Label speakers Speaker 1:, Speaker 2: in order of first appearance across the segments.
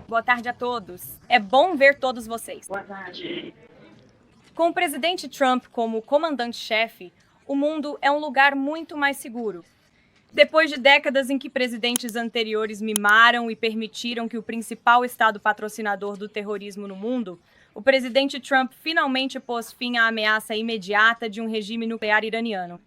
Speaker 1: Boa tarde a todos. É bom ver todos vocês.
Speaker 2: Boa tarde.
Speaker 1: Com o presidente Trump como comandante-chefe, o mundo é um lugar muito mais seguro. Depois de décadas em que presidentes anteriores mimaram e permitiram que o principal estado patrocinador do terrorismo no mundo, o presidente Trump finalmente pôs fim à ameaça imediata de um regime nuclear iraniano.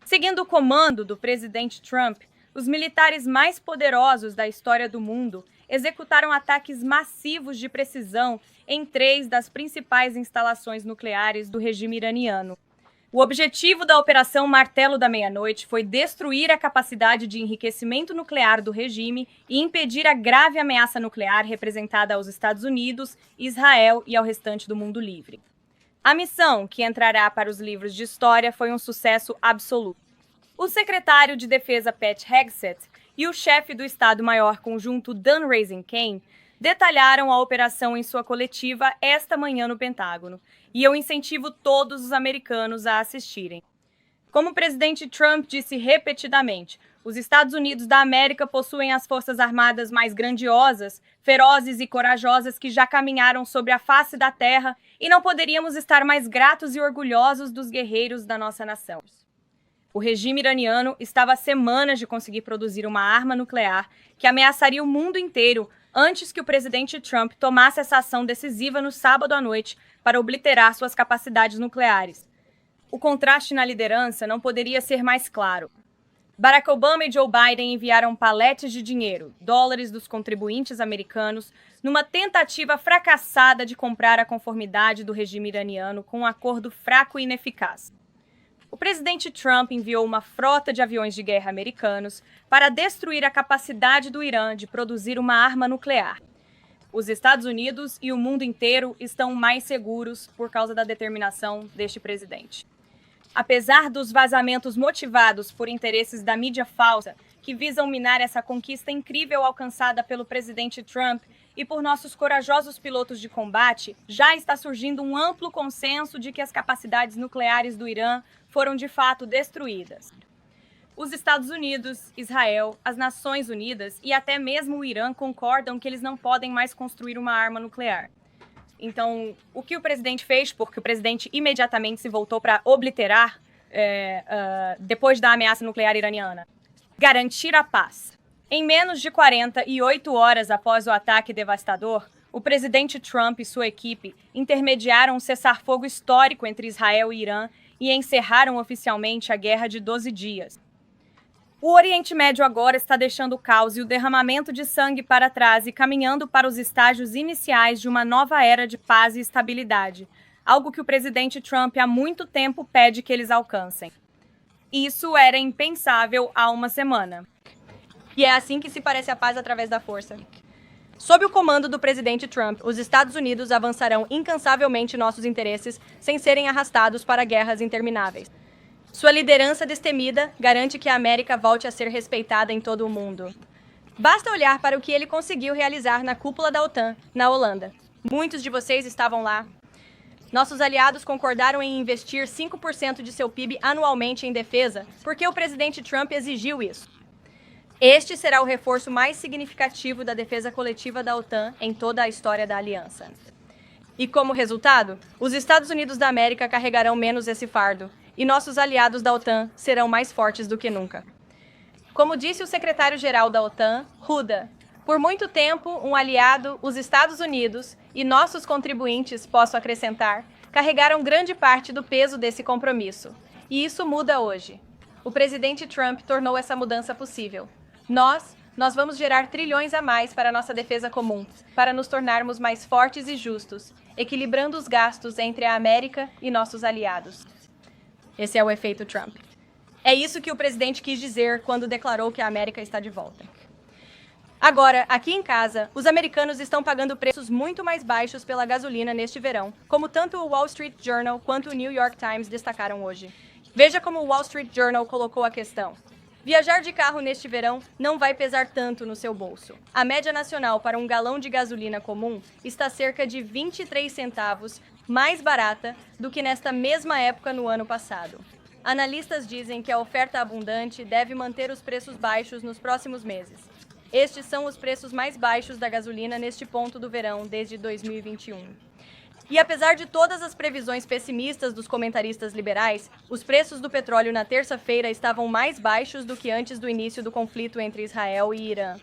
Speaker 1: Seguindo o comando do presidente Trump, os militares mais poderosos da história do mundo executaram ataques massivos de precisão em 3 das principais instalações nucleares do regime iraniano. O objetivo da Operação Martelo da Meia-Noite foi destruir a capacidade de enriquecimento nuclear do regime e impedir a grave ameaça nuclear representada aos Estados Unidos, Israel e ao restante do mundo livre. A missão, que entrará para os livros de história, foi um sucesso absoluto. O secretário de Defesa Pat Hegseth e o chefe do Estado-Maior Conjunto Dan Rosenstein detalharam a operação em sua coletiva esta manhã no Pentágono, e eu incentivo todos os americanos a assistirem. Como o presidente Trump disse repetidamente, os Estados Unidos da América possuem as forças armadas mais grandiosas, ferozes e corajosas que já caminharam sobre a face da terra, e não poderíamos estar mais gratos e orgulhosos dos guerreiros da nossa nação. O regime iraniano estava há semanas de conseguir produzir uma arma nuclear que ameaçaria o mundo inteiro antes que o presidente Trump tomasse essa ação decisiva no sábado à noite para obliterar suas capacidades nucleares. O contraste na liderança não poderia ser mais claro. Barack Obama e Joe Biden enviaram paletes de dinheiro, dólares dos contribuintes americanos, numa tentativa fracassada de comprar a conformidade do regime iraniano com um acordo fraco e ineficaz. O presidente Trump enviou uma frota de aviões de guerra americanos para destruir a capacidade do Irã de produzir uma arma nuclear. Os Estados Unidos e o mundo inteiro estão mais seguros por causa da determinação deste presidente. Apesar dos vazamentos motivados por interesses da mídia falsa, que visam minar essa conquista incrível alcançada pelo presidente Trump e por nossos corajosos pilotos de combate, já está surgindo um amplo consenso de que as capacidades nucleares do Irã foram de fato destruídas. Os Estados Unidos, Israel, as Nações Unidas e até mesmo o Irã concordam que eles não podem mais construir uma arma nuclear. Então, o que o presidente fez, porque o presidente imediatamente se voltou para obliterar depois da ameaça nuclear iraniana? Garantir a paz. Em menos de 48 horas após o ataque devastador, o presidente Trump e sua equipe intermediaram um cessar-fogo histórico entre Israel e Irã e encerraram oficialmente a guerra de 12 dias. O Oriente Médio agora está deixando o caos e o derramamento de sangue para trás e caminhando para os estágios iniciais de uma nova era de paz e estabilidade, algo que o presidente Trump há muito tempo pede que eles alcancem. Isso era impensável há uma semana. E é assim que se parece a paz através da força. Sob o comando do presidente Trump, os Estados Unidos avançarão incansavelmente nossos interesses sem serem arrastados para guerras intermináveis. Sua liderança destemida garante que a América volte a ser respeitada em todo o mundo. Basta olhar para o que ele conseguiu realizar na cúpula da OTAN, na Holanda. Muitos de vocês estavam lá. Nossos aliados concordaram em investir 5% de seu PIB anualmente em defesa, porque o presidente Trump exigiu isso. Este será o reforço mais significativo da defesa coletiva da OTAN em toda a história da aliança. E como resultado, os Estados Unidos da América carregarão menos esse fardo, e nossos aliados da OTAN serão mais fortes do que nunca. Como disse o secretário-geral da OTAN, Ruda, por muito tempo, um aliado, os Estados Unidos, e nossos contribuintes, posso acrescentar, carregaram grande parte do peso desse compromisso. E isso muda hoje. O presidente Trump tornou essa mudança possível. Nós vamos gerar trilhões a mais para nossa defesa comum, para nos tornarmos mais fortes e justos, equilibrando os gastos entre a América e nossos aliados. Esse é o efeito Trump. É isso que o presidente quis dizer quando declarou que a América está de volta. Agora, aqui em casa, os americanos estão pagando preços muito mais baixos pela gasolina neste verão, como tanto o Wall Street Journal quanto o New York Times destacaram hoje. Veja como o Wall Street Journal colocou a questão. Viajar de carro neste verão não vai pesar tanto no seu bolso. A média nacional para um galão de gasolina comum está cerca de 23 centavos mais barata do que nesta mesma época no ano passado. Analistas dizem que a oferta abundante deve manter os preços baixos nos próximos meses. Estes são os preços mais baixos da gasolina neste ponto do verão desde 2021. E apesar de todas as previsões pessimistas dos comentaristas liberais, os preços do petróleo na terça-feira estavam mais baixos do que antes do início do conflito entre Israel e Irã.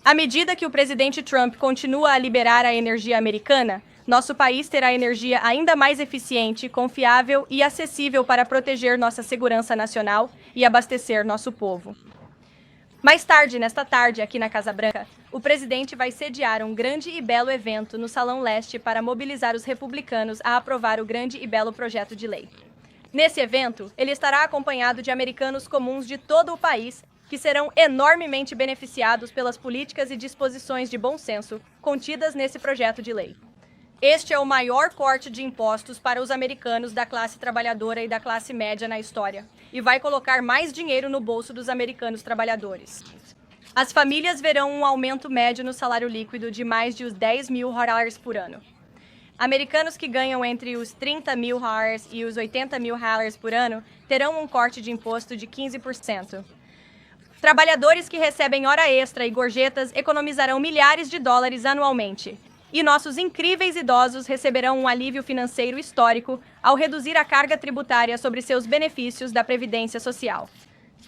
Speaker 1: À medida que o presidente Trump continua a liberar a energia americana, nosso país terá energia ainda mais eficiente, confiável e acessível para proteger nossa segurança nacional e abastecer nosso povo. Mais tarde, nesta tarde, aqui na Casa Branca, o presidente vai sediar um grande e belo evento no Salão Leste para mobilizar os republicanos a aprovar o grande e belo projeto de lei. Nesse evento, ele estará acompanhado de americanos comuns de todo o país, que serão enormemente beneficiados pelas políticas e disposições de bom senso contidas nesse projeto de lei. Este é o maior corte de impostos para os americanos da classe trabalhadora e da classe média na história, e vai colocar mais dinheiro no bolso dos americanos trabalhadores. As famílias verão um aumento médio no salário líquido de mais de US$10 mil por ano. Americanos que ganham entre os US$30 mil e os US$80 mil por ano terão um corte de imposto de 15%. Trabalhadores que recebem hora extra e gorjetas economizarão milhares de dólares anualmente. E nossos incríveis idosos receberão um alívio financeiro histórico ao reduzir a carga tributária sobre seus benefícios da Previdência Social.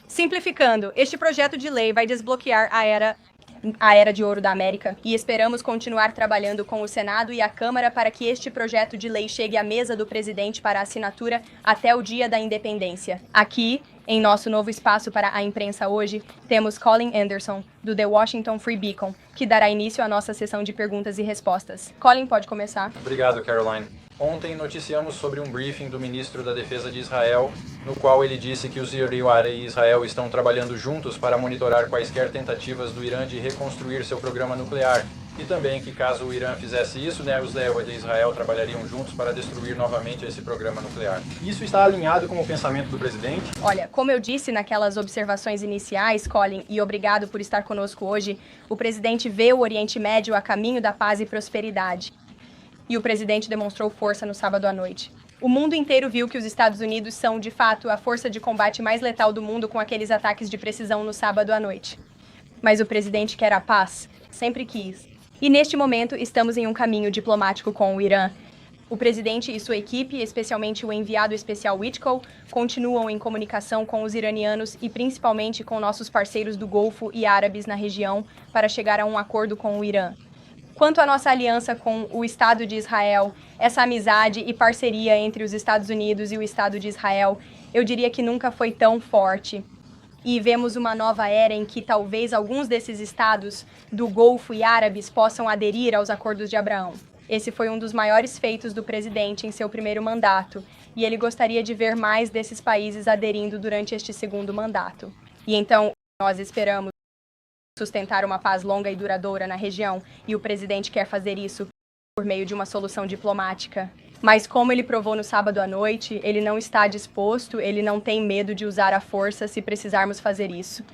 Speaker 1: Simplificando, este projeto de lei vai desbloquear a era de ouro da América e esperamos continuar trabalhando com o Senado e a Câmara para que este projeto de lei chegue à mesa do presidente para assinatura até o dia da independência. Aqui, em nosso novo espaço para a imprensa hoje, temos Colin Anderson, do The Washington Free Beacon, que dará início à nossa sessão de perguntas e respostas. Colin, pode começar?
Speaker 2: Obrigado, Caroline. Ontem noticiamos sobre um briefing do ministro da Defesa de Israel, no qual ele disse que os Irã e Israel estão trabalhando juntos para monitorar quaisquer tentativas do Irã de reconstruir seu programa nuclear. E também que caso o Irã fizesse isso, os Leões de Israel trabalhariam juntos para destruir novamente esse programa nuclear. Isso está alinhado com o pensamento do presidente?
Speaker 1: Olha, como eu disse naquelas observações iniciais, Colin, e obrigado por estar conosco hoje, o presidente vê o Oriente Médio a caminho da paz e prosperidade. E o presidente demonstrou força no sábado à noite. O mundo inteiro viu que os Estados Unidos são, de fato, a força de combate mais letal do mundo com aqueles ataques de precisão no sábado à noite. Mas o presidente quer a paz, sempre quis. E neste momento estamos em um caminho diplomático com o Irã. O presidente e sua equipe, especialmente o enviado especial Witkoff, continuam em comunicação com os iranianos e principalmente com nossos parceiros do Golfo e árabes na região para chegar a um acordo com o Irã. Quanto à nossa aliança com o Estado de Israel, essa amizade e parceria entre os Estados Unidos e o Estado de Israel, eu diria que nunca foi tão forte. E vemos uma nova era em que talvez alguns desses estados do Golfo e árabes possam aderir aos acordos de Abraão. Esse foi um dos maiores feitos do presidente em seu primeiro mandato, e ele gostaria de ver mais desses países aderindo durante este segundo mandato. E então, nós esperamos sustentar uma paz longa e duradoura na região, e o presidente quer fazer isso por meio de uma solução diplomática. Mas como ele provou no sábado à noite, ele não está disposto, ele não tem medo de usar a força se precisarmos fazer isso.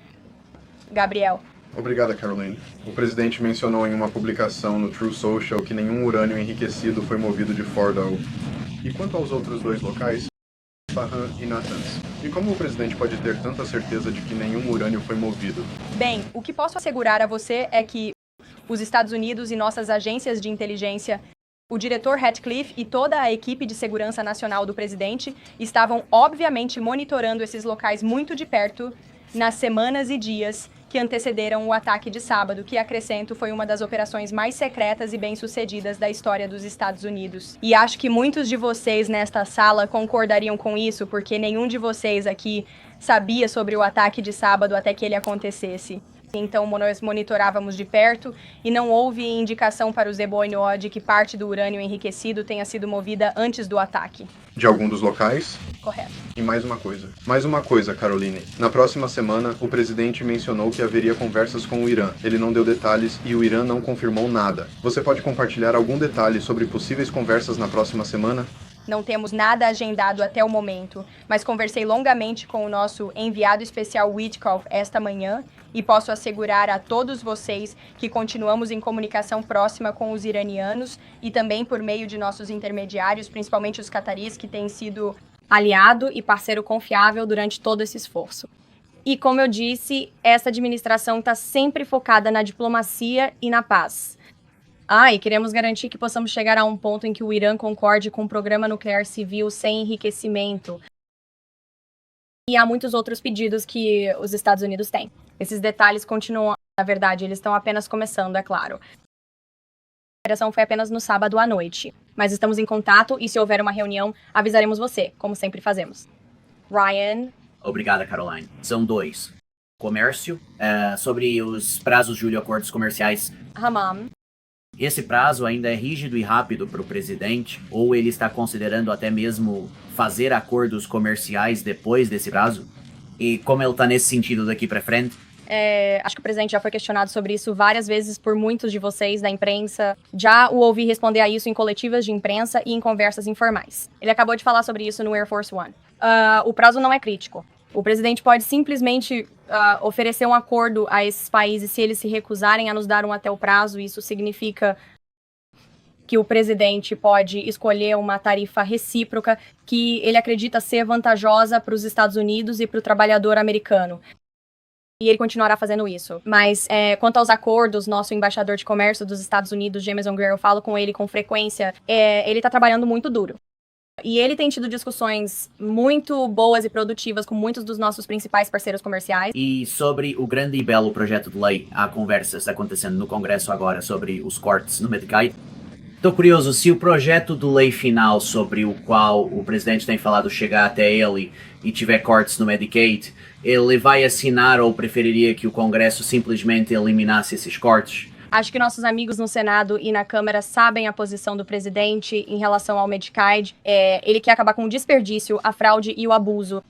Speaker 1: Gabriel.
Speaker 3: Obrigada, Caroline. O presidente mencionou em uma publicação no True Social que nenhum urânio enriquecido foi movido de Fordow. E quanto aos outros dois locais, Isfahan e Natanz, e como o presidente pode ter tanta certeza de que nenhum urânio foi movido?
Speaker 1: Bem, o que posso assegurar a você é que os Estados Unidos e nossas agências de inteligência, o diretor Ratcliffe e toda a equipe de segurança nacional do presidente estavam obviamente monitorando esses locais muito de perto nas semanas e dias que antecederam o ataque de sábado, que, acrescento, foi uma das operações mais secretas e bem-sucedidas da história dos Estados Unidos. E acho que muitos de vocês nesta sala concordariam com isso, porque nenhum de vocês aqui sabia sobre o ataque de sábado até que ele acontecesse. Então, nós monitorávamos de perto e não houve indicação para o Zeboinó de que parte do urânio enriquecido tenha sido movida antes do ataque.
Speaker 3: De algum dos locais?
Speaker 1: Correto.
Speaker 3: E mais uma coisa, Caroline. Na próxima semana, o presidente mencionou que haveria conversas com o Irã. Ele não deu detalhes e o Irã não confirmou nada. Você pode compartilhar algum detalhe sobre possíveis conversas na próxima semana?
Speaker 1: Não temos nada agendado até o momento, mas conversei longamente com o nosso enviado especial Witkoff esta manhã e posso assegurar a todos vocês que continuamos em comunicação próxima com os iranianos e também por meio de nossos intermediários, principalmente os cataris, que têm sido aliado e parceiro confiável durante todo esse esforço. E como eu disse, essa administração está sempre focada na diplomacia e na paz. E queremos garantir que possamos chegar a um ponto em que o Irã concorde com um programa nuclear civil sem enriquecimento. E há muitos outros pedidos que os Estados Unidos têm. Esses detalhes continuam, na verdade, eles estão apenas começando, é claro. A operação foi apenas no sábado à noite, mas estamos em contato e se houver uma reunião, avisaremos você, como sempre fazemos. Ryan.
Speaker 4: Obrigada, Caroline. São 2. Comércio, sobre os prazos de acordos comerciais.
Speaker 1: Hammam.
Speaker 4: Esse prazo ainda é rígido e rápido para o presidente, ou ele está considerando até mesmo fazer acordos comerciais depois desse prazo? E como ele está nesse sentido daqui para frente?
Speaker 1: Acho que o presidente já foi questionado sobre isso várias vezes por muitos de vocês da imprensa. Já o ouvi responder a isso em coletivas de imprensa e em conversas informais. Ele acabou de falar sobre isso no Air Force One. O prazo não é crítico. O presidente pode simplesmente oferecer um acordo a esses países se eles se recusarem a nos dar um até o prazo. Isso significa que o presidente pode escolher uma tarifa recíproca que ele acredita ser vantajosa para os Estados Unidos e para o trabalhador americano. E ele continuará fazendo isso. Mas, quanto aos acordos, nosso embaixador de comércio dos Estados Unidos, Jameson Greer, eu falo com ele com frequência, ele está trabalhando muito duro. E ele tem tido discussões muito boas e produtivas com muitos dos nossos principais parceiros comerciais.
Speaker 4: E sobre o grande e belo projeto de lei, há conversas acontecendo no Congresso agora sobre os cortes no Medicaid. Estou curioso, se o projeto de lei final sobre o qual o presidente tem falado chegar até ele e tiver cortes no Medicaid, ele vai assinar ou preferiria que o Congresso simplesmente eliminasse esses cortes?
Speaker 1: Acho que nossos amigos no Senado e na Câmara sabem a posição do presidente em relação ao Medicaid. Ele quer acabar com o desperdício, a fraude e o abuso.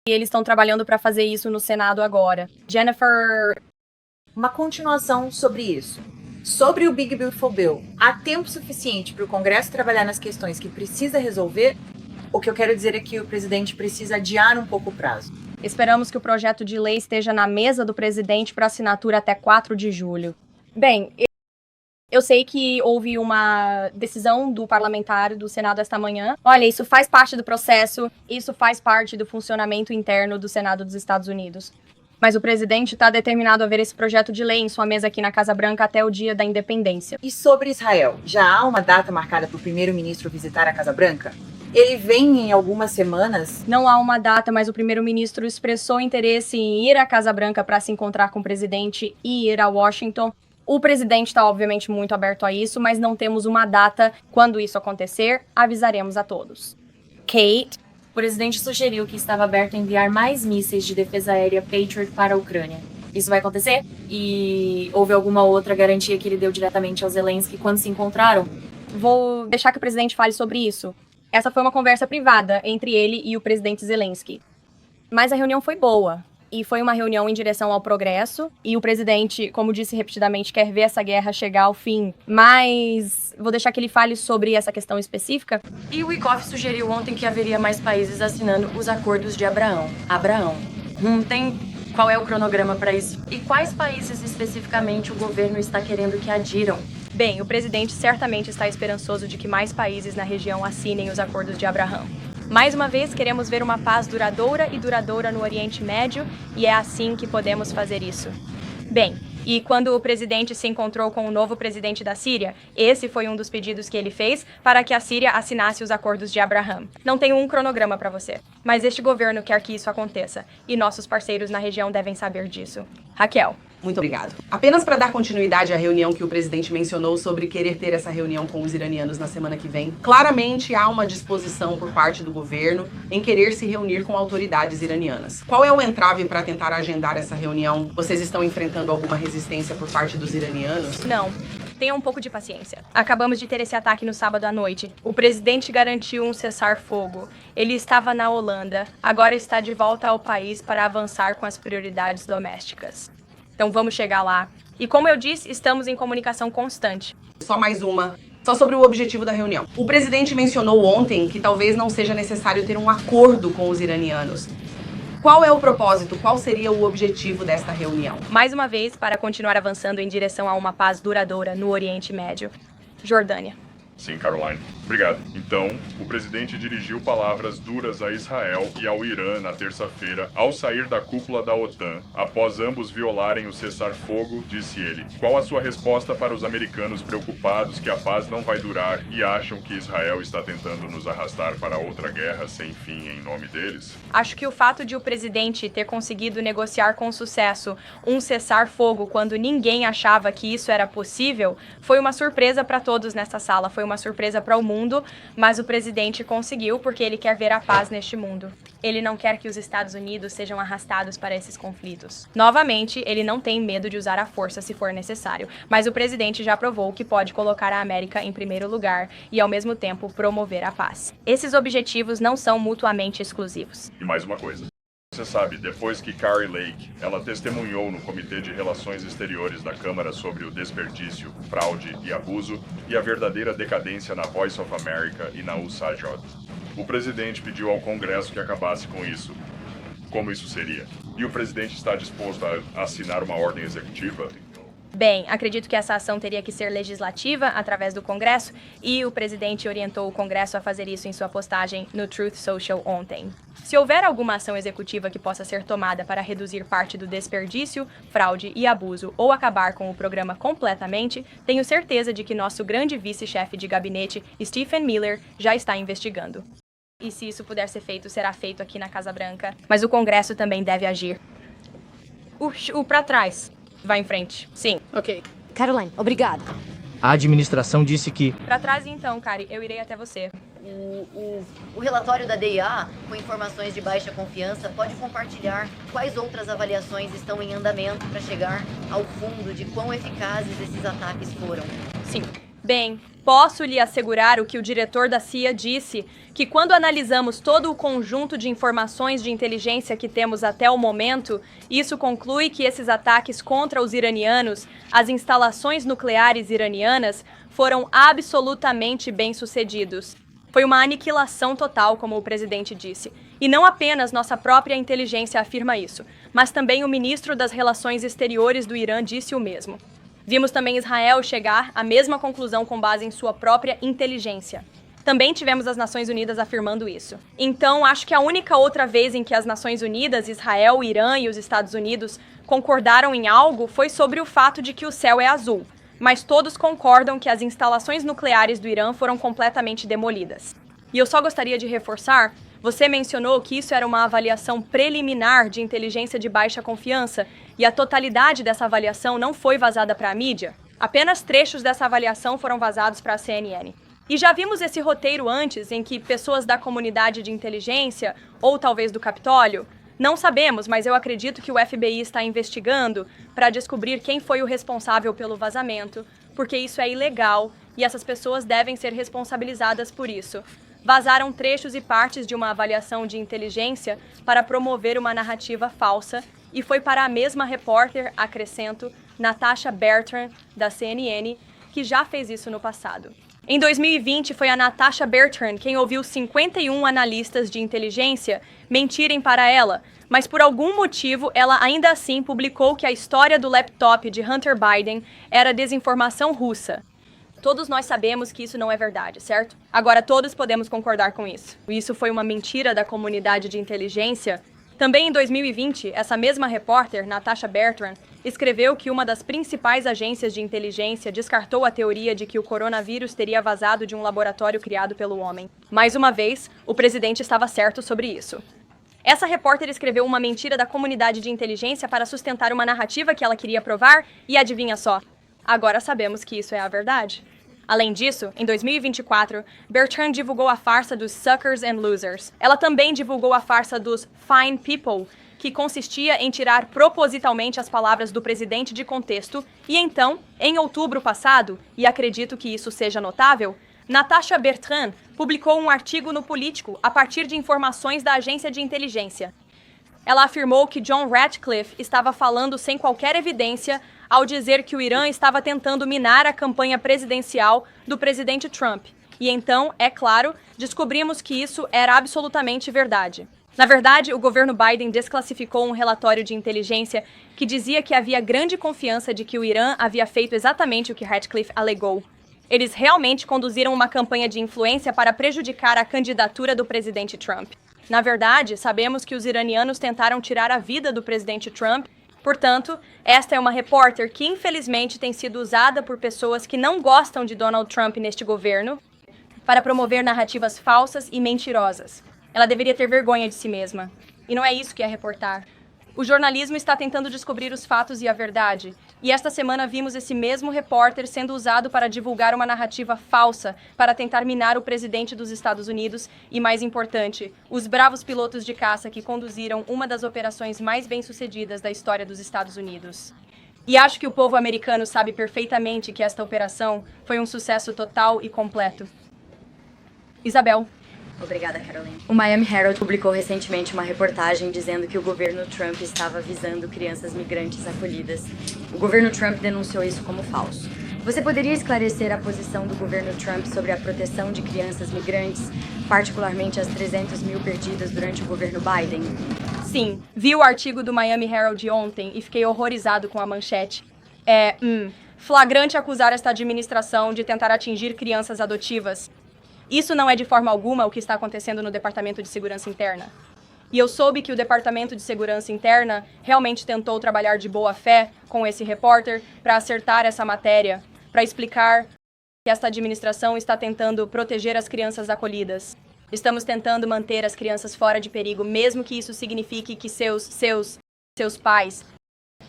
Speaker 1: E eles estão trabalhando para fazer isso no Senado agora. Jennifer...
Speaker 5: Uma continuação sobre isso. Sobre o Big Beautiful Bill, há tempo suficiente para o Congresso trabalhar nas questões que precisa resolver? O que eu quero dizer é que o presidente precisa adiar um pouco o prazo.
Speaker 1: Esperamos que o projeto de lei esteja na mesa do presidente para assinatura até 4 de julho. Bem, eu sei que houve uma decisão do parlamentar do Senado esta manhã. Olha, isso faz parte do processo, isso faz parte do funcionamento interno do Senado dos Estados Unidos. Mas o presidente está determinado a ver esse projeto de lei em sua mesa aqui na Casa Branca até o dia da independência.
Speaker 5: E sobre Israel, já há uma data marcada para o primeiro-ministro visitar a Casa Branca? Ele vem em algumas semanas?
Speaker 1: Não há uma data, mas o primeiro-ministro expressou interesse em ir à Casa Branca para se encontrar com o presidente e ir a Washington. O presidente está, obviamente, muito aberto a isso, mas não temos uma data. Quando isso acontecer, avisaremos a todos. Kate?
Speaker 6: O presidente sugeriu que estava aberto a enviar mais mísseis de defesa aérea Patriot para a Ucrânia. Isso vai acontecer? E houve alguma outra garantia que ele deu diretamente ao Zelensky quando se encontraram?
Speaker 1: Vou deixar que o presidente fale sobre isso. Essa foi uma conversa privada entre ele e o presidente Zelensky. Mas a reunião foi boa. E foi uma reunião em direção ao progresso. E o presidente, como disse repetidamente, quer ver essa guerra chegar ao fim. Mas vou deixar que ele fale sobre essa questão específica.
Speaker 6: E o Wickoff sugeriu ontem que haveria mais países assinando os acordos de Abraão. Qual é o cronograma para isso? E quais países especificamente o governo está querendo que adiram?
Speaker 1: Bem, o presidente certamente está esperançoso de que mais países na região assinem os acordos de Abraão. Mais uma vez, queremos ver uma paz duradoura no Oriente Médio, e é assim que podemos fazer isso. Bem, e quando o presidente se encontrou com o novo presidente da Síria, esse foi um dos pedidos que ele fez para que a Síria assinasse os acordos de Abraão. Não tenho um cronograma para você, mas este governo quer que isso aconteça, e nossos parceiros na região devem saber disso. Raquel.
Speaker 7: Muito obrigado. Apenas para dar continuidade à reunião que o presidente mencionou sobre querer ter essa reunião com os iranianos na semana que vem, claramente há uma disposição por parte do governo em querer se reunir com autoridades iranianas. Qual é o entrave para tentar agendar essa reunião? Vocês estão enfrentando alguma resistência por parte dos iranianos?
Speaker 1: Não. Tenha um pouco de paciência. Acabamos de ter esse ataque no sábado à noite. O presidente garantiu um cessar-fogo. Ele estava na Holanda. Agora está de volta ao país para avançar com as prioridades domésticas. Então vamos chegar lá. E como eu disse, estamos em comunicação constante.
Speaker 7: Só mais uma. Só sobre o objetivo da reunião. O presidente mencionou ontem que talvez não seja necessário ter um acordo com os iranianos. Qual é o propósito? Qual seria o objetivo desta reunião?
Speaker 1: Mais uma vez, para continuar avançando em direção a uma paz duradoura no Oriente Médio. Jordânia.
Speaker 8: Sim, Caroline. Obrigado. Então, o presidente dirigiu palavras duras a Israel e ao Irã na terça-feira, ao sair da cúpula da OTAN, após ambos violarem o cessar-fogo, disse ele. Qual a sua resposta para os americanos preocupados que a paz não vai durar e acham que Israel está tentando nos arrastar para outra guerra sem fim em nome deles?
Speaker 1: Acho que o fato de o presidente ter conseguido negociar com sucesso um cessar-fogo quando ninguém achava que isso era possível foi uma surpresa para todos nessa sala, foi uma surpresa para o mundo, mas o presidente conseguiu porque ele quer ver a paz neste mundo. Ele não quer que os Estados Unidos sejam arrastados para esses conflitos. Novamente, ele não tem medo de usar a força se for necessário, mas o presidente já provou que pode colocar a América em primeiro lugar e, ao mesmo tempo, promover a paz. Esses objetivos não são mutuamente exclusivos.
Speaker 8: E mais uma coisa. Você sabe, depois que Kari Lake, ela testemunhou no Comitê de Relações Exteriores da Câmara sobre o desperdício, fraude e abuso e a verdadeira decadência na Voice of America e na USAJOD. O presidente pediu ao Congresso que acabasse com isso. Como isso seria? E o presidente está disposto a assinar uma ordem executiva?
Speaker 1: Bem, acredito que essa ação teria que ser legislativa através do Congresso e o presidente orientou o Congresso a fazer isso em sua postagem no Truth Social ontem. Se houver alguma ação executiva que possa ser tomada para reduzir parte do desperdício, fraude e abuso ou acabar com o programa completamente, tenho certeza de que nosso grande vice-chefe de gabinete, Stephen Miller, já está investigando. E se isso puder ser feito, será feito aqui na Casa Branca. Mas o Congresso também deve agir. O pra trás. Vai em frente. Sim.
Speaker 9: Ok. Caroline, obrigada.
Speaker 10: A administração disse que...
Speaker 1: Pra trás então, Kari. Eu irei até você.
Speaker 11: O relatório da DIA, com informações de baixa confiança, pode compartilhar quais outras avaliações estão em andamento para chegar ao fundo de quão eficazes esses ataques foram.
Speaker 1: Sim. Bem, posso lhe assegurar o que o diretor da CIA disse, que quando analisamos todo o conjunto de informações de inteligência que temos até o momento, isso conclui que esses ataques contra os iranianos, as instalações nucleares iranianas, foram absolutamente bem-sucedidos. Foi uma aniquilação total, como o presidente disse. E não apenas nossa própria inteligência afirma isso, mas também o ministro das Relações Exteriores do Irã disse o mesmo. Vimos também Israel chegar à mesma conclusão com base em sua própria inteligência. Também tivemos as Nações Unidas afirmando isso. Então, acho que a única outra vez em que as Nações Unidas, Israel, Irã e os Estados Unidos concordaram em algo foi sobre o fato de que o céu é azul. Mas todos concordam que as instalações nucleares do Irã foram completamente demolidas. E eu só gostaria de reforçar, você mencionou que isso era uma avaliação preliminar de inteligência de baixa confiança e a totalidade dessa avaliação não foi vazada para a mídia. Apenas trechos dessa avaliação foram vazados para a CNN. E já vimos esse roteiro antes, em que pessoas da comunidade de inteligência, ou talvez do Capitólio, não sabemos, mas eu acredito que o FBI está investigando para descobrir quem foi o responsável pelo vazamento, porque isso é ilegal e essas pessoas devem ser responsabilizadas por isso. Vazaram trechos e partes de uma avaliação de inteligência para promover uma narrativa falsa e foi para a mesma repórter, acrescento, Natasha Bertrand, da CNN, que já fez isso no passado. Em 2020, foi a Natasha Bertrand quem ouviu 51 analistas de inteligência mentirem para ela, mas por algum motivo ela ainda assim publicou que a história do laptop de Hunter Biden era desinformação russa. Todos nós sabemos que isso não é verdade, certo? Agora todos podemos concordar com isso. Isso foi uma mentira da comunidade de inteligência. Também em 2020, essa mesma repórter, Natasha Bertrand, escreveu que uma das principais agências de inteligência descartou a teoria de que o coronavírus teria vazado de um laboratório criado pelo homem. Mais uma vez, o presidente estava certo sobre isso. Essa repórter escreveu uma mentira da comunidade de inteligência para sustentar uma narrativa que ela queria provar e adivinha só, agora sabemos que isso é a verdade. Além disso, em 2024, Bertrand divulgou a farsa dos Suckers and Losers. Ela também divulgou a farsa dos Fine People, que consistia em tirar propositalmente as palavras do presidente de contexto, e então, em outubro passado, e acredito que isso seja notável, Natasha Bertrand publicou um artigo no Político a partir de informações da agência de inteligência. Ela afirmou que John Ratcliffe estava falando sem qualquer evidência ao dizer que o Irã estava tentando minar a campanha presidencial do presidente Trump. E então, é claro, descobrimos que isso era absolutamente verdade. Na verdade, o governo Biden desclassificou um relatório de inteligência que dizia que havia grande confiança de que o Irã havia feito exatamente o que Ratcliffe alegou. Eles realmente conduziram uma campanha de influência para prejudicar a candidatura do presidente Trump. Na verdade, sabemos que os iranianos tentaram tirar a vida do presidente Trump. Portanto, esta é uma repórter que infelizmente tem sido usada por pessoas que não gostam de Donald Trump neste governo para promover narrativas falsas e mentirosas. Ela deveria ter vergonha de si mesma. E não é isso que é reportar. O jornalismo está tentando descobrir os fatos e a verdade. E esta semana vimos esse mesmo repórter sendo usado para divulgar uma narrativa falsa para tentar minar o presidente dos Estados Unidos e, mais importante, os bravos pilotos de caça que conduziram uma das operações mais bem-sucedidas da história dos Estados Unidos. E acho que o povo americano sabe perfeitamente que esta operação foi um sucesso total e completo. Isabel.
Speaker 12: Obrigada, Caroline. O Miami Herald publicou recentemente uma reportagem dizendo que o governo Trump estava visando crianças migrantes acolhidas. O governo Trump denunciou isso como falso. Você poderia esclarecer a posição do governo Trump sobre a proteção de crianças migrantes, particularmente as 300 mil perdidas durante o governo Biden?
Speaker 1: Sim, vi o artigo do Miami Herald ontem e fiquei horrorizado com a manchete. Flagrante acusar esta administração de tentar atingir crianças adotivas. Isso não é de forma alguma o que está acontecendo no Departamento de Segurança Interna. E eu soube que o Departamento de Segurança Interna realmente tentou trabalhar de boa fé com esse repórter para acertar essa matéria, para explicar que esta administração está tentando proteger as crianças acolhidas. Estamos tentando manter as crianças fora de perigo, mesmo que isso signifique que seus pais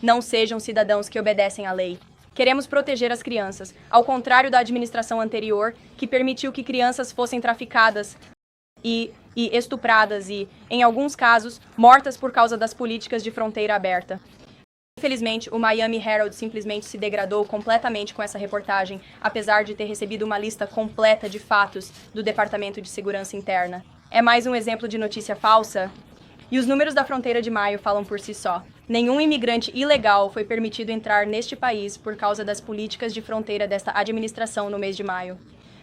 Speaker 1: não sejam cidadãos que obedecem à lei. Queremos proteger as crianças, ao contrário da administração anterior, que permitiu que crianças fossem traficadas e estupradas e, em alguns casos, mortas por causa das políticas de fronteira aberta. Infelizmente, o Miami Herald simplesmente se degradou completamente com essa reportagem, apesar de ter recebido uma lista completa de fatos do Departamento de Segurança Interna. É mais um exemplo de notícia falsa? E os números da fronteira de maio falam por si só. Nenhum imigrante ilegal foi permitido entrar neste país por causa das políticas de fronteira desta administração no mês de maio.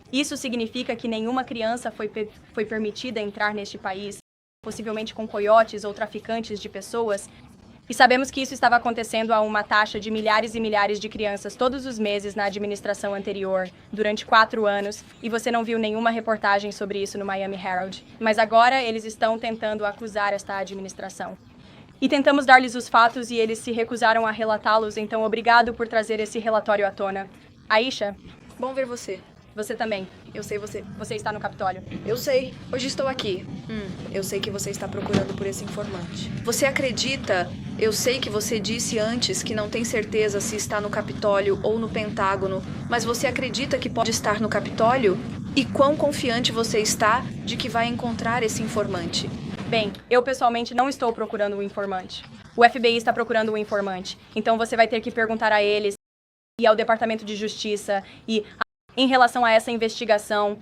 Speaker 1: Isso significa que nenhuma criança foi permitida entrar neste país, possivelmente com coiotes ou traficantes de pessoas. E sabemos que isso estava acontecendo a uma taxa de milhares e milhares de crianças todos os meses na administração anterior, durante 4 anos, e você não viu nenhuma reportagem sobre isso no Miami Herald. Mas agora eles estão tentando acusar esta administração. E tentamos dar-lhes os fatos e eles se recusaram a relatá-los, então obrigado por trazer esse relatório à tona. Aisha?
Speaker 13: Bom ver você.
Speaker 1: Você também.
Speaker 13: Eu sei você.
Speaker 1: Você está no Capitólio.
Speaker 13: Eu sei. Hoje estou aqui. Eu sei que você está procurando por esse informante. Você acredita? Eu sei que você disse antes que não tem certeza se está no Capitólio ou no Pentágono, mas você acredita que pode estar no Capitólio? E quão confiante você está de que vai encontrar esse informante?
Speaker 1: Bem, eu pessoalmente não estou procurando um informante. O FBI está procurando um informante. Então você vai ter que perguntar a eles e ao Departamento de Justiça e em relação a essa investigação.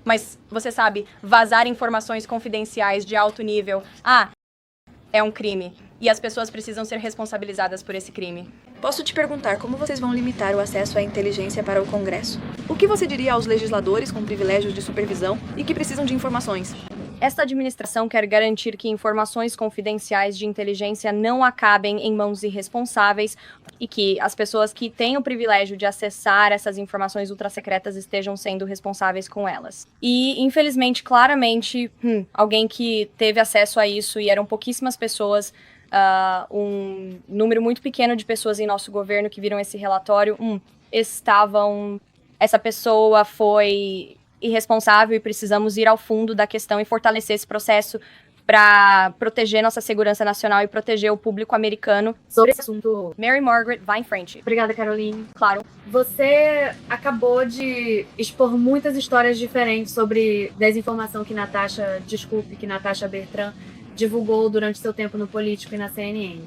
Speaker 1: Mas, você sabe, vazar informações confidenciais de alto nível, é um crime. E as pessoas precisam ser responsabilizadas por esse crime.
Speaker 13: Posso te perguntar como vocês vão limitar o acesso à inteligência para o Congresso? O que você diria aos legisladores com privilégios de supervisão e que precisam de informações?
Speaker 1: Esta administração quer garantir que informações confidenciais de inteligência não acabem em mãos irresponsáveis e que as pessoas que têm o privilégio de acessar essas informações ultrassecretas estejam sendo responsáveis com elas. E, infelizmente, claramente, alguém que teve acesso a isso, e eram pouquíssimas pessoas, um número muito pequeno de pessoas em nosso governo que viram esse relatório, essa pessoa foi irresponsável e precisamos ir ao fundo da questão e fortalecer esse processo para proteger nossa segurança nacional e proteger o público americano.
Speaker 6: Sobre esse assunto,
Speaker 1: Mary Margaret, vá em frente.
Speaker 6: Obrigada, Caroline.
Speaker 1: Claro.
Speaker 6: Você acabou de expor muitas histórias diferentes sobre desinformação que Natasha Bertrand divulgou durante seu tempo no Político e na CNN.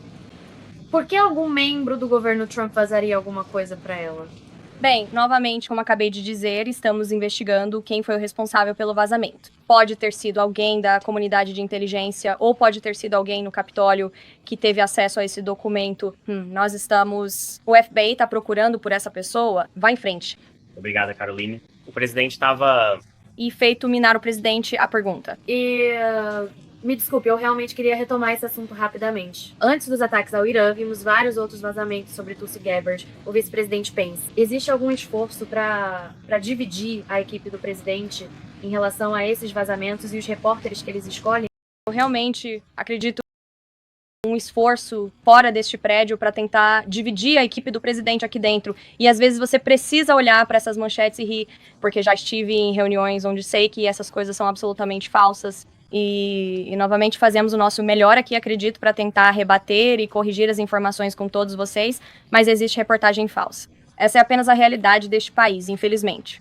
Speaker 6: Por que algum membro do governo Trump vazaria alguma coisa para ela?
Speaker 1: Bem, novamente, como acabei de dizer, estamos investigando quem foi o responsável pelo vazamento. Pode ter sido alguém da comunidade de inteligência ou pode ter sido alguém no Capitólio que teve acesso a esse documento. O FBI está procurando por essa pessoa. Vá em frente.
Speaker 14: Obrigada, Caroline. O presidente estava...
Speaker 1: E feito minar o presidente, a pergunta.
Speaker 6: E Me desculpe, eu realmente queria retomar esse assunto rapidamente. Antes dos ataques ao Irã, vimos vários outros vazamentos sobre Tulsi Gabbard, o vice-presidente Pence. Existe algum esforço para dividir a equipe do presidente em relação a esses vazamentos e os repórteres que eles escolhem?
Speaker 1: Eu realmente acredito um esforço fora deste prédio para tentar dividir a equipe do presidente aqui dentro. E às vezes você precisa olhar para essas manchetes e rir, porque já estive em reuniões onde sei que essas coisas são absolutamente falsas. E novamente fazemos o nosso melhor aqui, acredito, para tentar rebater e corrigir as informações com todos vocês, mas existe reportagem falsa. Essa é apenas a realidade deste país, infelizmente.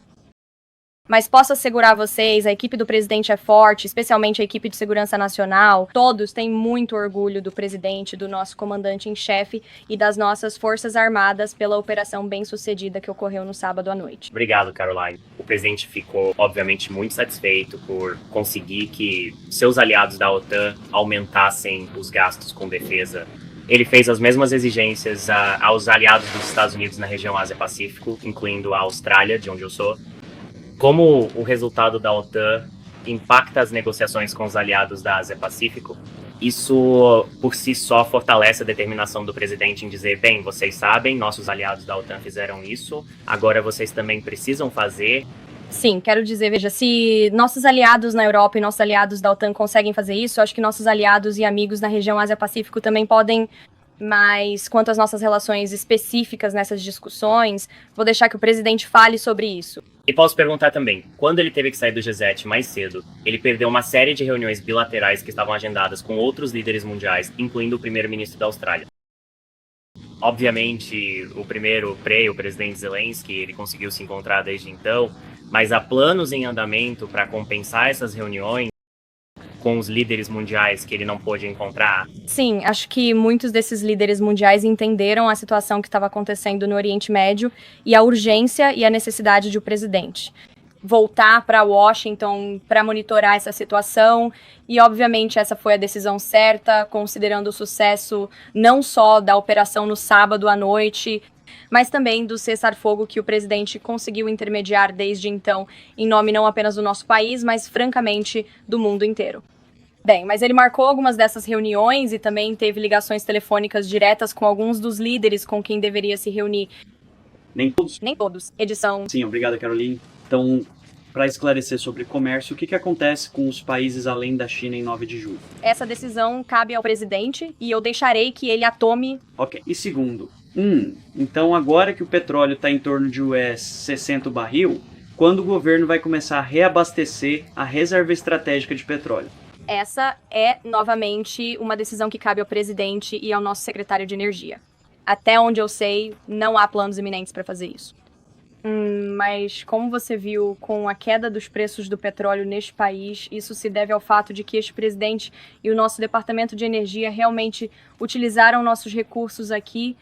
Speaker 1: Mas posso assegurar a vocês, a equipe do presidente é forte, especialmente a equipe de segurança nacional. Todos têm muito orgulho do presidente, do nosso comandante em chefe e das nossas forças armadas pela operação bem-sucedida que ocorreu no sábado à noite.
Speaker 14: Obrigado, Caroline. O presidente ficou, obviamente, muito satisfeito por conseguir que seus aliados da OTAN aumentassem os gastos com defesa. Ele fez as mesmas exigências aos aliados dos Estados Unidos na região Ásia-Pacífico, incluindo a Austrália, de onde eu sou. Como o resultado da OTAN impacta as negociações com os aliados da Ásia-Pacífico, isso por si só fortalece a determinação do presidente em dizer, bem, vocês sabem, nossos aliados da OTAN fizeram isso, agora vocês também precisam fazer.
Speaker 1: Sim, quero dizer, veja, se nossos aliados na Europa e nossos aliados da OTAN conseguem fazer isso, eu acho que nossos aliados e amigos na região Ásia-Pacífico também podem. Mas quanto às nossas relações específicas nessas discussões, vou deixar que o presidente fale sobre isso.
Speaker 14: E posso perguntar também, quando ele teve que sair do G7 mais cedo, ele perdeu uma série de reuniões bilaterais que estavam agendadas com outros líderes mundiais, incluindo o primeiro-ministro da Austrália. Obviamente, o presidente Zelensky, ele conseguiu se encontrar desde então, mas há planos em andamento para compensar essas reuniões com os líderes mundiais que ele não pôde encontrar?
Speaker 1: Sim, acho que muitos desses líderes mundiais entenderam a situação que estava acontecendo no Oriente Médio e a urgência e a necessidade de o presidente voltar para Washington para monitorar essa situação. E, obviamente, essa foi a decisão certa, considerando o sucesso não só da operação no sábado à noite, mas também do cessar-fogo que o presidente conseguiu intermediar desde então, em nome não apenas do nosso país, mas, francamente, do mundo inteiro. Bem, mas ele marcou algumas dessas reuniões e também teve ligações telefônicas diretas com alguns dos líderes com quem deveria se reunir.
Speaker 15: Nem todos?
Speaker 1: Nem todos. Edição.
Speaker 15: Sim, obrigada, Caroline. Então, para esclarecer sobre comércio, o que acontece com os países além da China em 9 de julho?
Speaker 1: Essa decisão cabe ao presidente e eu deixarei que ele a tome.
Speaker 15: Ok. E segundo, então agora que o petróleo está em torno de US 60 o barril, quando o governo vai começar a reabastecer a reserva estratégica de petróleo?
Speaker 1: Essa é, novamente, uma decisão que cabe ao presidente e ao nosso secretário de Energia. Até onde eu sei, não há planos iminentes para fazer isso. Mas, como você viu, com a queda dos preços do petróleo neste país, isso se deve ao fato de que este presidente e o nosso Departamento de Energia realmente utilizaram nossos recursos aqui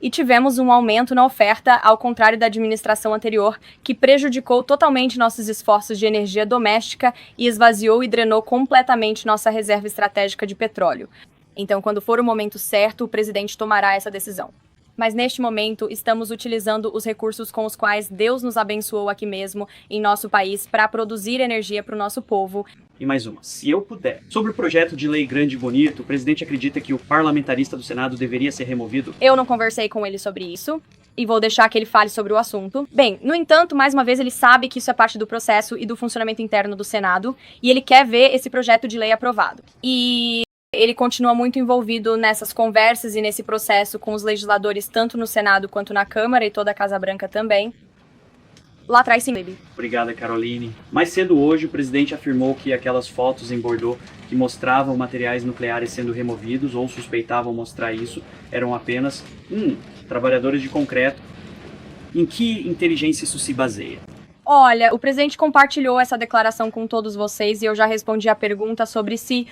Speaker 1: e tivemos um aumento na oferta, ao contrário da administração anterior, que prejudicou totalmente nossos esforços de energia doméstica e esvaziou e drenou completamente nossa reserva estratégica de petróleo. Então, quando for o momento certo, o presidente tomará essa decisão. Mas neste momento, estamos utilizando os recursos com os quais Deus nos abençoou aqui mesmo, em nosso país, para produzir energia para o nosso povo.
Speaker 15: E mais uma, se eu puder. Sobre o projeto de lei grande e bonito, o presidente acredita que o parlamentarista do Senado deveria ser removido?
Speaker 1: Eu não conversei com ele sobre isso, e vou deixar que ele fale sobre o assunto. Bem, no entanto, mais uma vez, ele sabe que isso é parte do processo e do funcionamento interno do Senado, e ele quer ver esse projeto de lei aprovado. E ele continua muito envolvido nessas conversas e nesse processo com os legisladores, tanto no Senado quanto na Câmara e toda a Casa Branca também. Lá atrás, sim, baby.
Speaker 15: Obrigada, Caroline. Mais cedo hoje, o presidente afirmou que aquelas fotos em Bordeaux que mostravam materiais nucleares sendo removidos ou suspeitavam mostrar isso eram apenas trabalhadores de concreto. Em que inteligência isso se baseia?
Speaker 1: Olha, o presidente compartilhou essa declaração com todos vocês e eu já respondi a pergunta sobre se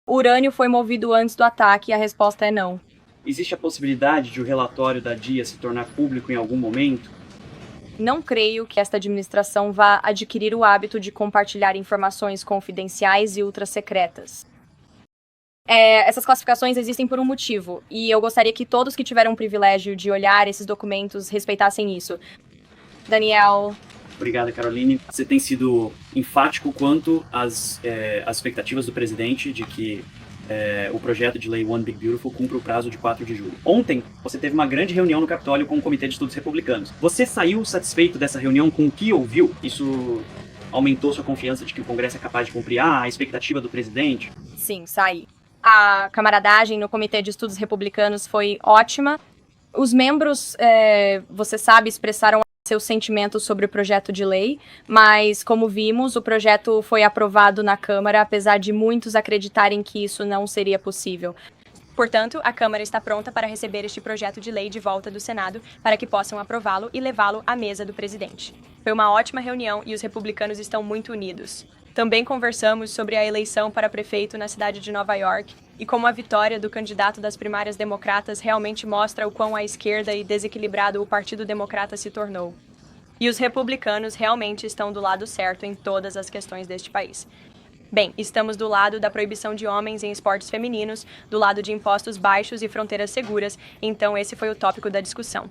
Speaker 1: o urânio foi movido antes do ataque e a resposta é não.
Speaker 15: Existe a possibilidade de o relatório da DIA se tornar público em algum momento?
Speaker 1: Não creio que esta administração vá adquirir o hábito de compartilhar informações confidenciais e ultra-secretas. Essas classificações existem por um motivo, e eu gostaria que todos que tiveram o privilégio de olhar esses documentos respeitassem isso. Daniel,
Speaker 15: Obrigado, Caroline. Você tem sido enfático quanto às expectativas do presidente de que o projeto de lei One Big Beautiful cumpra o prazo de 4 de julho. Ontem, você teve uma grande reunião no Capitólio com o Comitê de Estudos Republicanos. Você saiu satisfeito dessa reunião com o que ouviu? Isso aumentou sua confiança de que o Congresso é capaz de cumprir a expectativa do presidente?
Speaker 1: Sim, saí. A camaradagem no Comitê de Estudos Republicanos foi ótima. Os membros, você sabe, expressaram seus sentimentos sobre o projeto de lei, mas, como vimos, o projeto foi aprovado na Câmara, apesar de muitos acreditarem que isso não seria possível. Portanto, a Câmara está pronta para receber este projeto de lei de volta do Senado para que possam aprová-lo e levá-lo à mesa do presidente. Foi uma ótima reunião e os republicanos estão muito unidos. Também conversamos sobre a eleição para prefeito na cidade de Nova York e como a vitória do candidato das primárias democratas realmente mostra o quão à esquerda e desequilibrado o Partido Democrata se tornou. E os republicanos realmente estão do lado certo em todas as questões deste país. Bem, estamos do lado da proibição de homens em esportes femininos, do lado de impostos baixos e fronteiras seguras, então esse foi o tópico da discussão.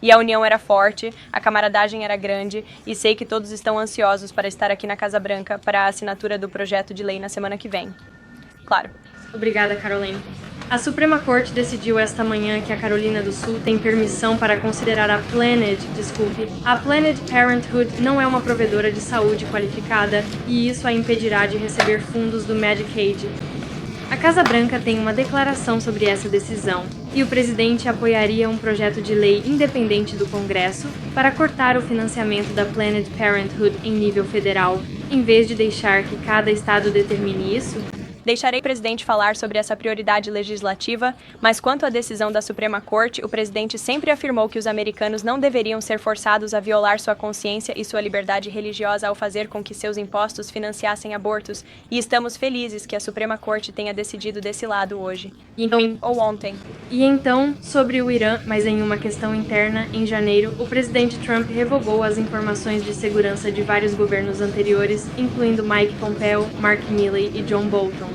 Speaker 1: E a união era forte, a camaradagem era grande, e sei que todos estão ansiosos para estar aqui na Casa Branca para a assinatura do projeto de lei na semana que vem. Claro.
Speaker 6: Obrigada, Caroline. A Suprema Corte decidiu esta manhã que a Carolina do Sul tem permissão para considerar a Planned Parenthood não é uma provedora de saúde qualificada e isso a impedirá de receber fundos do Medicaid. A Casa Branca tem uma declaração sobre essa decisão e o presidente apoiaria um projeto de lei independente do Congresso para cortar o financiamento da Planned Parenthood em nível federal, em vez de deixar que cada estado determine isso.
Speaker 1: Deixarei o presidente falar sobre essa prioridade legislativa, mas quanto à decisão da Suprema Corte, o presidente sempre afirmou que os americanos não deveriam ser forçados a violar sua consciência e sua liberdade religiosa ao fazer com que seus impostos financiassem abortos, e estamos felizes que a Suprema Corte tenha decidido desse lado hoje. Ou ontem.
Speaker 6: E então, sobre o Irã, mas em uma questão interna, em janeiro, o presidente Trump revogou as informações de segurança de vários governos anteriores, incluindo Mike Pompeo, Mark Milley e John Bolton.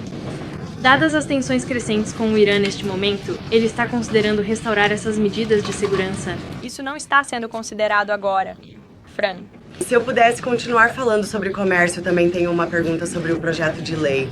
Speaker 6: Dadas as tensões crescentes com o Irã neste momento, ele está considerando restaurar essas medidas de segurança?
Speaker 1: Isso não está sendo considerado agora. Fran.
Speaker 7: Se eu pudesse continuar falando sobre comércio, também tenho uma pergunta sobre o projeto de lei.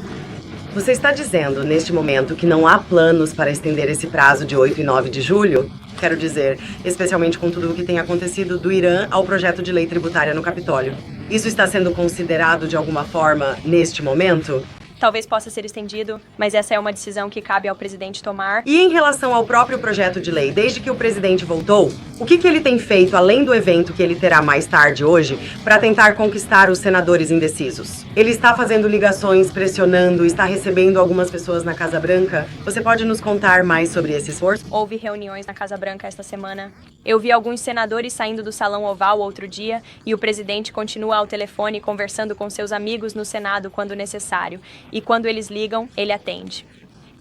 Speaker 7: Você está dizendo, neste momento, que não há planos para estender esse prazo de 8 e 9 de julho? Quero dizer, especialmente com tudo o que tem acontecido do Irã ao projeto de lei tributária no Capitólio. Isso está sendo considerado de alguma forma neste momento?
Speaker 1: Talvez possa ser estendido, mas essa é uma decisão que cabe ao presidente tomar.
Speaker 7: E em relação ao próprio projeto de lei, desde que o presidente voltou, o que ele tem feito, além do evento que ele terá mais tarde hoje, para tentar conquistar os senadores indecisos? Ele está fazendo ligações, pressionando, está recebendo algumas pessoas na Casa Branca? Você pode nos contar mais sobre esse esforço?
Speaker 1: Houve reuniões na Casa Branca esta semana. Eu vi alguns senadores saindo do Salão Oval outro dia e o presidente continua ao telefone conversando com seus amigos no Senado quando necessário. E quando eles ligam, ele atende.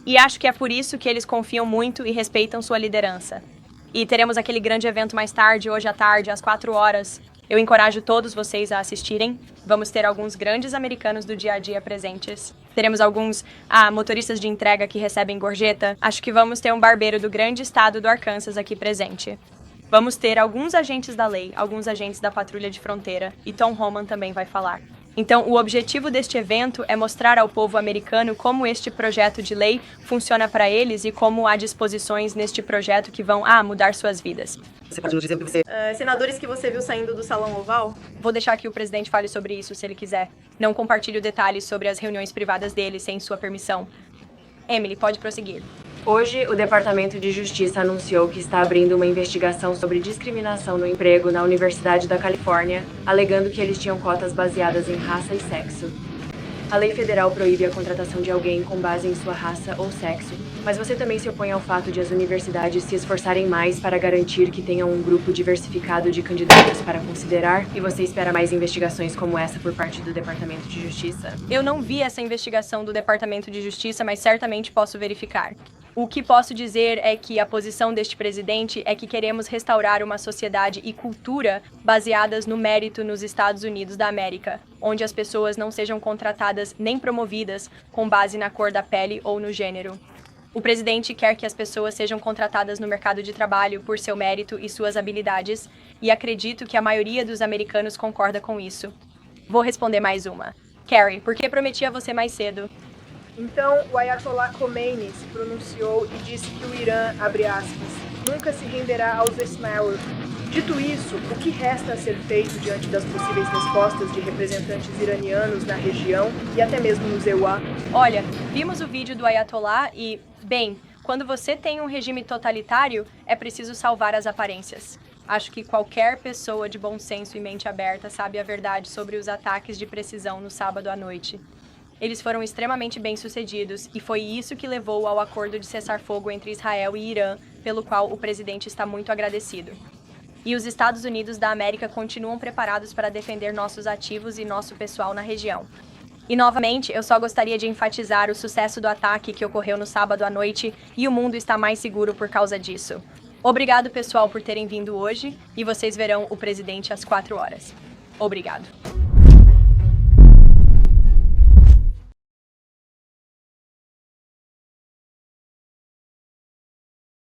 Speaker 1: E acho que é por isso que eles confiam muito e respeitam sua liderança. E teremos aquele grande evento mais tarde, hoje à tarde, às 4 horas. Eu encorajo todos vocês a assistirem. Vamos ter alguns grandes americanos do dia a dia presentes. Teremos alguns motoristas de entrega que recebem gorjeta. Acho que vamos ter um barbeiro do grande estado do Arkansas aqui presente. Vamos ter alguns agentes da lei, alguns agentes da patrulha de fronteira. E Tom Homan também vai falar. Então, o objetivo deste evento é mostrar ao povo americano como este projeto de lei funciona para eles e como há disposições neste projeto que vão mudar suas vidas.
Speaker 7: Você pode nos dizer que você...
Speaker 1: senadores que você viu saindo do Salão Oval? Vou deixar que o presidente fale sobre isso, se ele quiser. Não compartilho detalhes sobre as reuniões privadas dele sem sua permissão. Emily, pode prosseguir.
Speaker 12: Hoje, o Departamento de Justiça anunciou que está abrindo uma investigação sobre discriminação no emprego na Universidade da Califórnia, alegando que eles tinham cotas baseadas em raça e sexo. A lei federal proíbe a contratação de alguém com base em sua raça ou sexo, mas você também se opõe ao fato de as universidades se esforçarem mais para garantir que tenham um grupo diversificado de candidatos para considerar, e você espera mais investigações como essa por parte do Departamento de Justiça?
Speaker 1: Eu não vi essa investigação do Departamento de Justiça, mas certamente posso verificar. O que posso dizer é que a posição deste presidente é que queremos restaurar uma sociedade e cultura baseadas no mérito nos Estados Unidos da América, onde as pessoas não sejam contratadas nem promovidas com base na cor da pele ou no gênero. O presidente quer que as pessoas sejam contratadas no mercado de trabalho por seu mérito e suas habilidades, e acredito que a maioria dos americanos concorda com isso. Vou responder mais uma. Carrie, por que prometi a você mais cedo?
Speaker 16: Então, o Ayatollah Khomeini se pronunciou e disse que o Irã, abre aspas, nunca se renderá aos Ismail. Dito isso, o que resta a ser feito diante das possíveis respostas de representantes iranianos na região e até mesmo no EUA?
Speaker 1: Olha, vimos o vídeo do Ayatollah e, bem, quando você tem um regime totalitário, é preciso salvar as aparências. Acho que qualquer pessoa de bom senso e mente aberta sabe a verdade sobre os ataques de precisão no sábado à noite. Eles foram extremamente bem-sucedidos e foi isso que levou ao acordo de cessar-fogo entre Israel e Irã, pelo qual o presidente está muito agradecido. E os Estados Unidos da América continuam preparados para defender nossos ativos e nosso pessoal na região. E, novamente, eu só gostaria de enfatizar o sucesso do ataque que ocorreu no sábado à noite e o mundo está mais seguro por causa disso. Obrigado, pessoal, por terem vindo hoje e vocês verão o presidente às 4 horas. Obrigado.